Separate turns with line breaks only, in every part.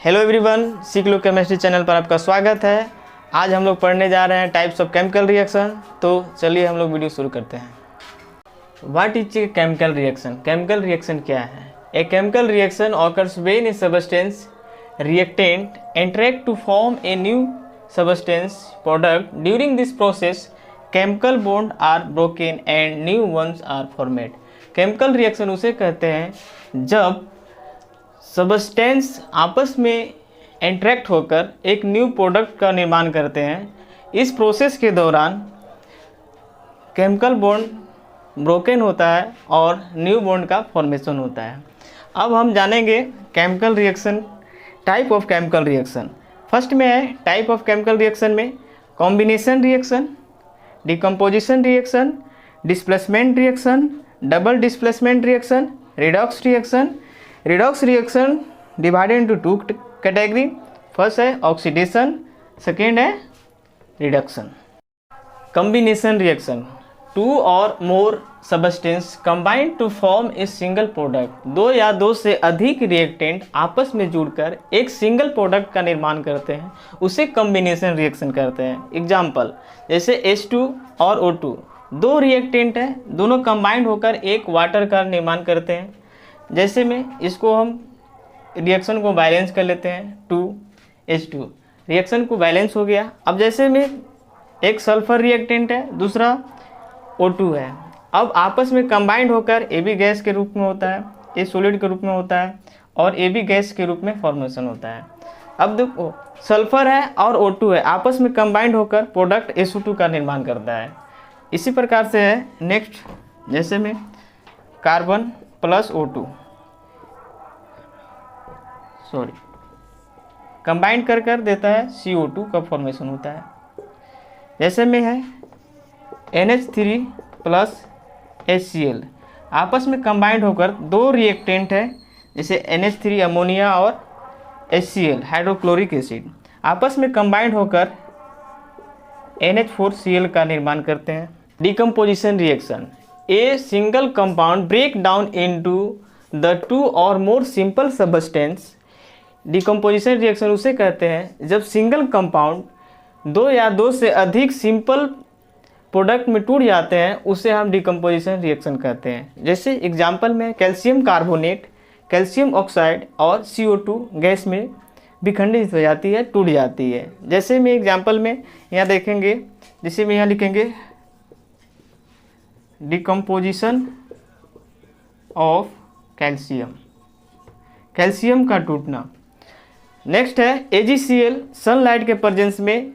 Hello everyone, सीख लो chemistry channel पर आपका स्वागत है। आज हम लोग पढ़ने जा रहे हैं टाइप्स ऑफ केमिकल रिएक्शन। तो चलिए हम लोग वीडियो शुरू करते हैं। What is a chemical reaction? Chemical reaction क्या है? A chemical reaction occurs when A substance reactant interact to form a new substance product. During this process chemical bonds are broken and new ones are formed. Chemical reaction उसे कहते हैं जब substance आपस में interact होकर एक new product का निर्माण करते हैं। इस प्रोसेस के दौरान केमिकल बॉन्ड ब्रोकन होता है और न्यू बॉन्ड का फॉर्मेशन होता है। अब हम जानेंगे chemical reaction, type of chemical reaction. First में है टाइप ऑफ केमिकल रिएक्शन में combination reaction, decomposition reaction, displacement reaction, double displacement reaction, redox reaction. Redox reaction divided into two category. First है ऑक्सीडेशन, सेकेंड है reduction. Combination reaction, two और more substance combined to form a single product. दो या दो से अधिक reactant आपस में जुड़कर एक सिंगल प्रोडक्ट का निर्माण करते हैं, उसे कॉम्बिनेशन रिएक्शन कहते हैं। एग्जाम्पल जैसे H2 और O2, दो रिएक्टेंट हैं, दोनों कंबाइंड होकर एक वाटर का निर्माण करते हैं। जैसे में इसको हम रिएक्शन को बैलेंस कर लेते हैं, 2H2 रिएक्शन को बैलेंस हो गया। अब जैसे में एक सल्फर रिएक्टेंट है, दूसरा O2 है, अब आपस में कंबाइंड होकर AB गैस के रूप में होता है, A सॉलिड के रूप में होता है और AB गैस के रूप में फॉर्मेशन होता है। अब देखो सल्फर है और O2 है, आपस में कंबाइंड होकर प्रोडक्ट SO2 का निर्माण करता है। इसी प्रकार से है नेक्स्ट, जैसे में कार्बन प्लस O2 कंबाइंड कर देता है CO2 का फॉर्मेशन होता है। जैसे में है NH3 प्लस HCl, आपस में कंबाइंड होकर दो रिएक्टेंट है, जैसे NH3 अमोनिया और HCl हाइड्रोक्लोरिक एसिड, आपस में कंबाइंड होकर NH4Cl का निर्माण करते हैं। Decomposition reaction, a single compound break down into the two और more simple substance. Decomposition reaction उसे कहते हैं जब सिंगल कंपाउंड दो या दो से अधिक सिंपल प्रोडक्ट में टूट जाते हैं, उसे हम डिकम्पोजिशन रिएक्शन कहते हैं। जैसे एग्जांपल में कैल्शियम कार्बोनेट, कैल्शियम ऑक्साइड और CO2 गैस में विखंडित हो जाती है, टूट जाती है। जैसे में एग्जांपल में यहाँ देखेंगे, जैसे में यहाँ लिखेंगे डिकम्पोजिशन ऑफ कैल्शियम, कैल्शियम का टूटना। नेक्स्ट है AgCl, सनलाइट के प्रेजेंस में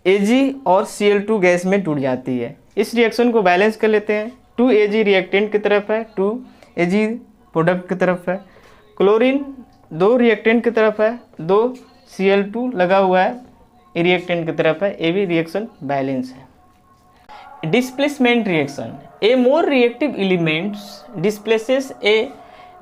Ag और Cl2 गैस में टूट जाती है। इस रिएक्शन को बैलेंस कर लेते हैं, 2Ag रिएक्टेंट की तरफ है, 2Ag प्रोडक्ट की तरफ है। क्लोरीन दो रिएक्टेंट की तरफ है, 2 Cl2 लगा हुआ है रिएक्टेंट की तरफ है, ये भी रिएक्शन बैलेंस है। Displacement reaction, A more reactive elements displaces A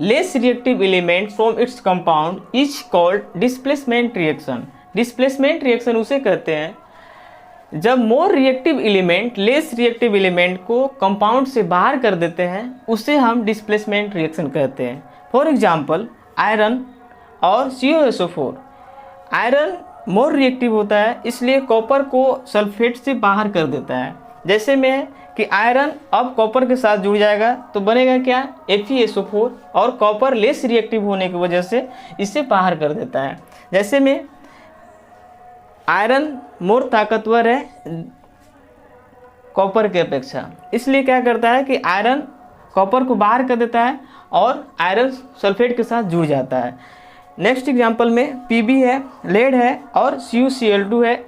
less reactive element from its compound is called displacement reaction. Displacement reaction उसे कहते हैं जब more reactive element less reactive element को कंपाउंड से बाहर कर देते हैं, उसे हम डिस्प्लेसमेंट रिएक्शन कहते हैं। फॉर एग्जांपल आयरन और CuSO4, आयरन मोर रिएक्टिव होता है, इसलिए कॉपर को सल्फेट से बाहर कर देता है। जैसे में कि आयरन अब कॉपर के साथ जुड़ जाएगा तो बनेगा क्या, FeSO4, और कॉपर लेस रिएक्टिव होने की वजह से इसे बाहर कर देता है। जैसे में आयरन मोर ताकतवर है कॉपर के अपेक्षा, इसलिए क्या करता है कि आयरन कॉपर को बाहर कर देता है और आयरन सल्फेट के साथ जुड़ जाता है। नेक्स्ट एग्जांपल में Pb है, लेड है और CuCl2 है।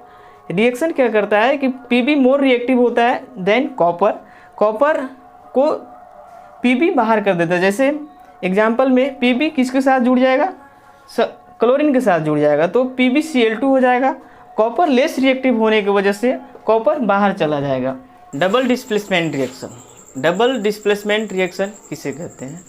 रिएक्शन क्या करता है कि Pb मोर रिएक्टिव होता है देन कॉपर, कॉपर को Pb बाहर कर देता है। जैसे एग्जांपल में Pb किसके साथ जुड़ जाएगा, क्लोरीन के साथ जुड़ जाएगा, तो PbCl2 हो जाएगा। कॉपर लेस रिएक्टिव होने की वजह से कॉपर बाहर चला जाएगा। Double displacement reaction, double displacement reaction किसे कहते हैं?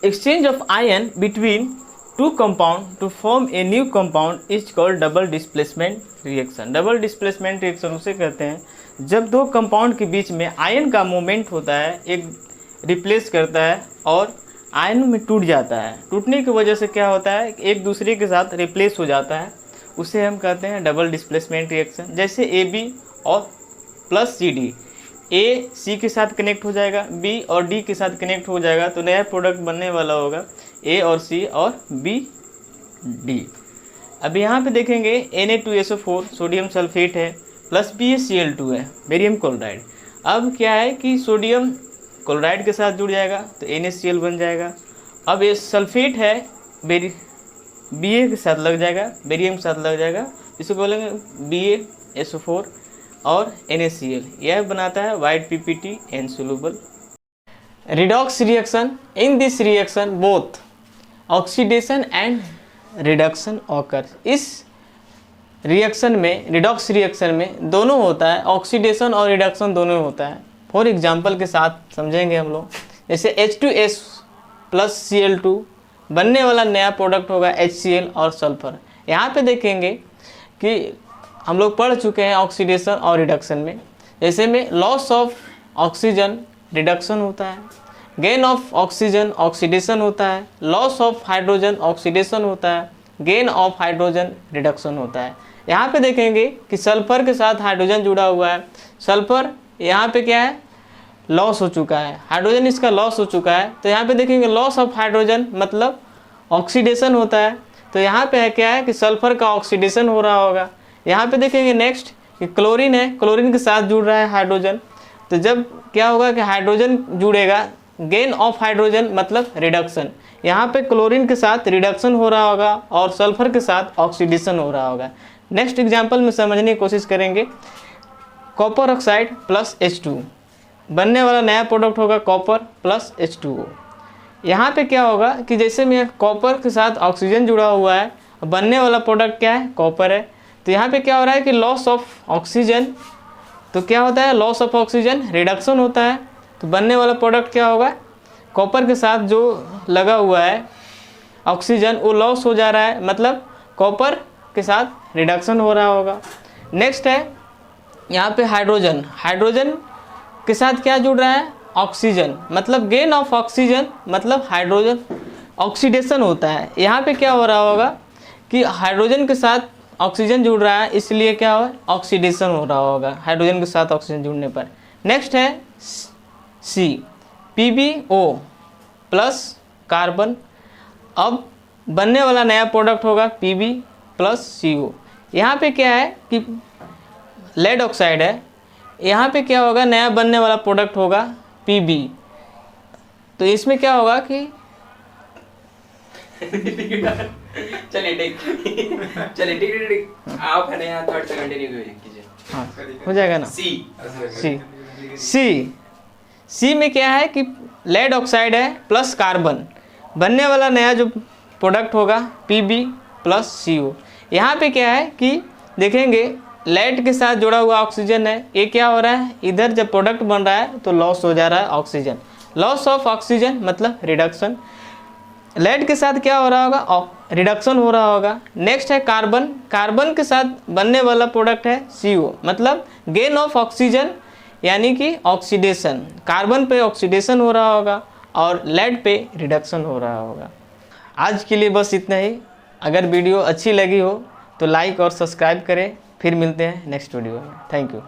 Exchange of ion between two compound to form a new compound is called double displacement reaction. Double displacement reaction उसे कहते हैं जब दो कंपाउंड के बीच में आयन का मूवमेंट होता है, एक रिप्लेस करता है और आयन में टूट जाता है। टूटने की वजह से क्या होता है, एक दूसरे के साथ रिप्लेस हो जाता है, उसे हम कहते हैं डबल डिस्प्लेसमेंट रिएक्शन। जैसे AB और प्लस CD, A C के साथ कनेक्ट हो जाएगा, B और D के साथ कनेक्ट हो जाएगा, तो नया प्रोडक्ट बनने वाला होगा A और C और B D। अब यहाँ पे देखेंगे Na2SO4 सोडियम सल्फेट है, प्लस BaCl2 है, बेरियम क्लोराइड। अब क्या है कि सोडियम क्लोराइड के साथ जुड़ जाएगा तो NaCl बन जाएगा। अब ये सल्फेट है, Ba के साथ लग जाएगा, बेरियम के साथ लग जाएगा, इसको बोलेंगे BaSO4 और NaCl, यह बनाता है white PPT insoluble। Redox reaction, in this reaction both oxidation and reduction occur. इस रिएक्शन में, रिडॉक्स रिएक्शन में दोनों होता है, ऑक्सीडेशन और रिडक्शन दोनों होता है। फॉर एग्जांपल के साथ समझेंगे हम लोग। जैसे H2S प्लस Cl2 बनने वाला नया प्रोडक्ट होगा HCl और सल्फर। यहाँ पे देखेंगे कि हम लोग पढ़ चुके हैं ऑक्सीडेशन और रिडक्शन में। जैसे में लॉस ऑफ ऑक्सीजन रिडक्शन होता है, गेन ऑफ ऑक्सीजन ऑक्सीडेशन होता है, लॉस ऑफ हाइड्रोजन ऑक्सीडेशन होता है, गेन ऑफ हाइड्रोजन रिडक्शन होता है। यहाँ पे देखेंगे कि सल्फर के साथ हाइड्रोजन जुड़ा हुआ है, सल्फर यहाँ पे क्या है, लॉस हो चुका है, हाइड्रोजन इसका लॉस हो चुका है, तो यहाँ पे देखेंगे लॉस ऑफ हाइड्रोजन मतलब ऑक्सीडेशन होता है। तो यहाँ पे है क्या है कि सल्फर का ऑक्सीडेशन हो रहा होगा। यहाँ पे देखेंगे नेक्स्ट कि क्लोरीन है, क्लोरीन के साथ जुड़ रहा है हाइड्रोजन, तो जब क्या होगा कि हाइड्रोजन जुड़ेगा, गेन ऑफ हाइड्रोजन मतलब रिडक्शन। यहाँ पे क्लोरीन के साथ रिडक्शन हो रहा होगा और सल्फर के साथ ऑक्सीडेशन हो रहा होगा। नेक्स्ट एग्जांपल में समझने की कोशिश करेंगे। कॉपर ऑक्साइड प्लस H2 बनने वाला नया प्रोडक्ट होगा कॉपर प्लस H2O। यहाँ पे क्या होगा कि जैसे में कॉपर के साथ ऑक्सीजन जुड़ा हुआ है, बनने वाला प्रोडक्ट क्या है, कॉपर है, तो यहाँ पे क्या हो रहा है कि लॉस ऑफ ऑक्सीजन, तो क्या होता है लॉस ऑफ ऑक्सीजन रिडक्शन होता है, तो बनने वाला प्रोडक्ट क्या होगा, कॉपर के साथ जो लगा हुआ है ऑक्सीजन वो लॉस हो जा रहा है, मतलब कॉपर के साथ रिडक्शन हो रहा होगा। नेक्स्ट है यहाँ पे हाइड्रोजन, हाइड्रोजन के साथ क्या जुड़ रहा है, ऑक्सीजन, मतलब गेन ऑफ ऑक्सीजन मतलब हाइड्रोजन ऑक्सीडेशन होता है। यहाँ पे क्या हो रहा होगा कि हाइड्रोजन के साथ ऑक्सीजन जुड़ रहा है, इसलिए क्या हो, ऑक्सीडेशन हो रहा होगा हाइड्रोजन के साथ ऑक्सीजन जुड़ने पर। नेक्स्ट है C, PbO प्लस कार्बन। अब बनने वाला नया प्रोडक्ट होगा Pb प्लस CO। यहाँ पे क्या है कि लेड ऑक्साइड है, यहाँ पे क्या होगा, नया बनने वाला प्रोडक्ट होगा Pb, तो इसमें क्या होगा कि
चलिए ठीक आप है ना यहाँ थर्ड से कंटिन्यू कीजिए।
हाँ हो जाएगा ना। सी में क्या है कि लेड ऑक्साइड है प्लस कार्बन, बनने वाला नया जो प्रोडक्ट होगा Pb प्लस CO। यहाँ पे क्या है कि देखेंगे लेड के साथ जुड़ा हुआ ऑक्सीजन है, ये क्या हो रहा है, इधर जब प्रोडक्ट बन रहा है तो लॉस हो जा रहा है ऑक्सीजन, लॉस ऑफ ऑक्सीजन मतलब रिडक्शन। लेड के साथ क्या हो रहा होगा, रिडक्शन हो रहा होगा। नेक्स्ट है कार्बन, कार्बन के साथ बनने वाला प्रोडक्ट है CO, मतलब गेन ऑफ ऑक्सीजन यानी कि ऑक्सीडेशन, कार्बन पे ऑक्सीडेशन हो रहा होगा और लेड पे रिडक्शन हो रहा होगा। आज के लिए बस इतना ही। अगर वीडियो अच्छी लगी हो तो लाइक और सब्सक्राइब करें। फिर मिलते हैं नेक्स्ट वीडियो में। Thank you.